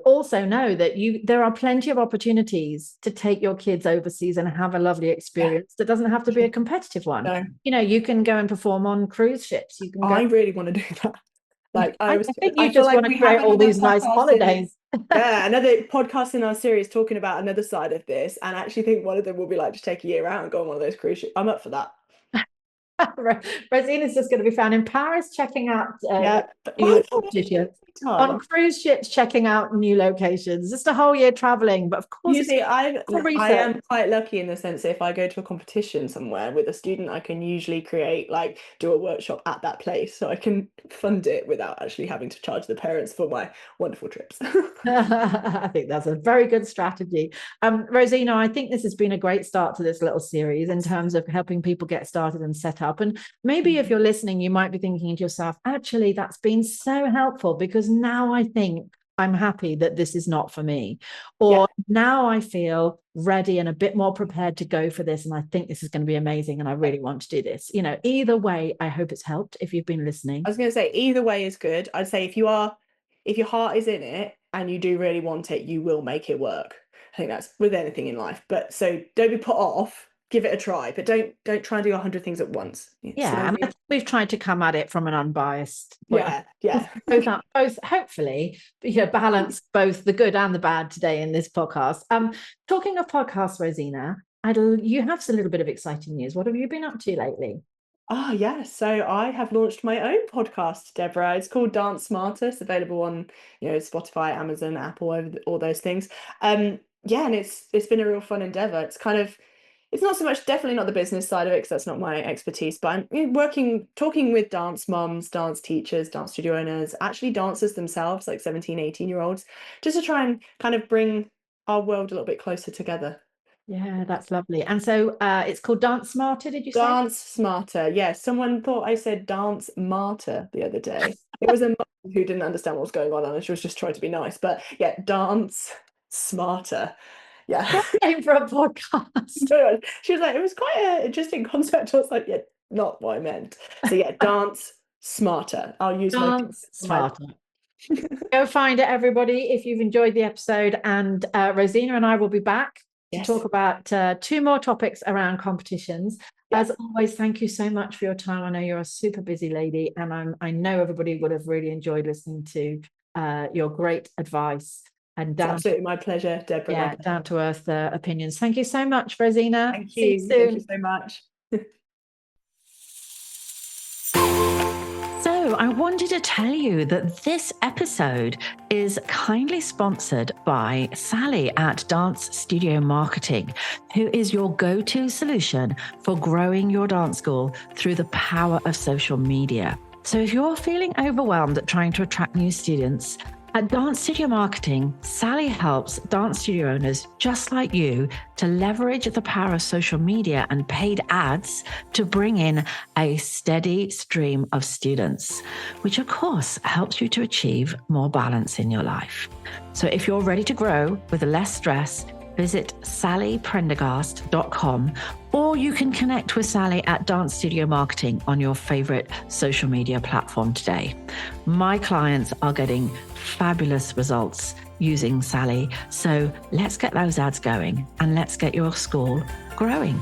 A: also know that there are plenty of opportunities to take your kids overseas and have a lovely
B: Yeah.
A: experience that doesn't have to be a competitive one.
B: No,
A: You can go and perform on cruise ships. You can go.
B: I really want to do that. Like
A: I think
B: I
A: you
B: feel
A: just
B: like
A: want to
B: we have
A: create all
B: another
A: these nice
B: podcast in,
A: holidays.
B: yeah, another podcast in our series talking about another side of this, and I actually think one of them will be like just take a year out and go on one of those cruise ships. I'm up for that.
A: Rosina's just going to be found in Paris checking out
B: Yeah.
A: new
B: Why can't I
A: competitions, on
B: time?
A: cruise ships checking out new locations. Just a whole year traveling, but of course
B: You
A: it's
B: see,
A: for
B: I
A: research.
B: am quite lucky in the sense that if I go to a competition somewhere with a student, I can usually create like do a workshop at that place, so I can fund it without actually having to charge the parents for my wonderful trips.
A: I think that's a very good strategy. Rosina, I think this has been a great start to this little series in terms of helping people get started and set up. And maybe if you're listening, you might be thinking to yourself, actually, that's been so helpful because now I think I'm happy that this is not for me.
B: Yeah,
A: Or now I feel ready and a bit more prepared to go for this. And I think this is going to be amazing. And I really want to do this. Either way, I hope it's helped if you've been listening.
B: I was going to say either way is good. I'd say if your heart is in it and you do really want it, you will make it work. I think that's with anything in life. But so don't be put off. Give it a try, but don't try and do 100 things at once. Yeah,
A: Yeah, and I
B: slowly.
A: think we've tried to come at it from an unbiased point of
B: Yeah, yeah.
A: both hopefully, balance both the good and the bad today in this podcast. Talking of podcasts, Rosina, you have a little bit of exciting news. What have you been up to lately?
B: Ah, yeah. So I have launched my own podcast, Deborah. It's called Dance Smarter. It's available on, Spotify, Amazon, Apple, all those things. Yeah, and it's been a real fun endeavor. It's not so much, definitely not the business side of it because that's not my expertise, but I'm talking with dance mums, dance teachers, dance studio owners, actually dancers themselves, like 17, 18-year-olds, just to try and kind of bring our world a little bit closer together.
A: Yeah, that's lovely. And so it's called Dance Smarter, did you say?
B: Dance smarter. Yeah, someone thought I said dance martyr the other day. It was a mum who didn't understand what was going on and she was just trying to be nice. But yeah, dance smarter. Yeah.
A: Great name for a podcast.
B: She was like, it was quite an interesting concept. I was like, yeah, not what I meant. So yeah, dance smarter. I'll use
A: Dance smarter. Go find it, everybody, if you've enjoyed the episode. And Rosina and I will be back to talk about 2 more topics around competitions. As always, thank you so much for your time. I know you're a super busy lady, and I know everybody would have really enjoyed listening to your great advice. And
B: it's absolutely my pleasure, Deborah.
A: Yeah, down to earth opinions. Thank you so much, Rosina.
B: Thank you.
A: See you soon.
B: Thank you so much.
A: So I wanted to tell you that this episode is kindly sponsored by Sally at Dance Studio Marketing, who is your go-to solution for growing your dance school through the power of social media. So if you're feeling overwhelmed at trying to attract new students, at Dance Studio Marketing, Sally helps dance studio owners just like you to leverage the power of social media and paid ads to bring in a steady stream of students, which of course helps you to achieve more balance in your life. So if you're ready to grow with less stress, visit sallyprendergast.com, or you can connect with Sally at Dance Studio Marketing on your favorite social media platform today. My clients are getting fabulous results using Sally. So let's get those ads going and let's get your school growing.